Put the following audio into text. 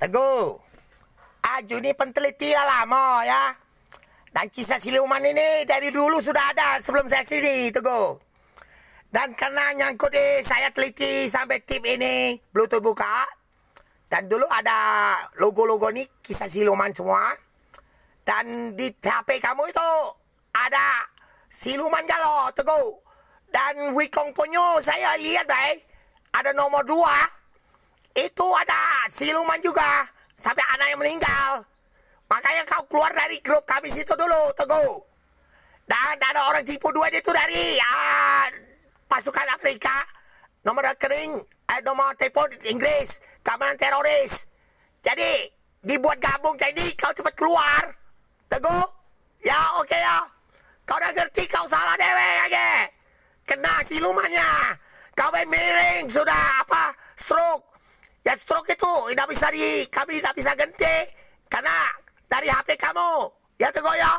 Teguh, Aju ini peneliti dah lama ya. Dan kisah siluman ini dari dulu sudah ada sebelum saya sini, Teguh. Dan karena nyangkut saya teliti sampai tip ini Bluetooth buka. Dan dulu ada logo-logo nih kisah siluman semua. Dan di HP kamu itu ada siluman galau, Teguh. Dan Wikong Ponyo saya lihat baik ada nomor 2. Itu ada siluman juga sampai anak yang meninggal. Makanya kau keluar dari grup kami situ dulu, Teguh. Dan ada orang tipu 2 itu dari pasukan Afrika. Nomor rekening, nomor telepon Inggris, keamanan teroris. Jadi dibuat gabung jadi kau cepat keluar, Teguh. Ya oke ya. Kau udah ngerti kau salah dewe aja. Kena silumannya. Kau main miring sudah stroke. Ya stroke itu kami tidak bisa ganti karena dari HP kamu. Ya Teguh ya.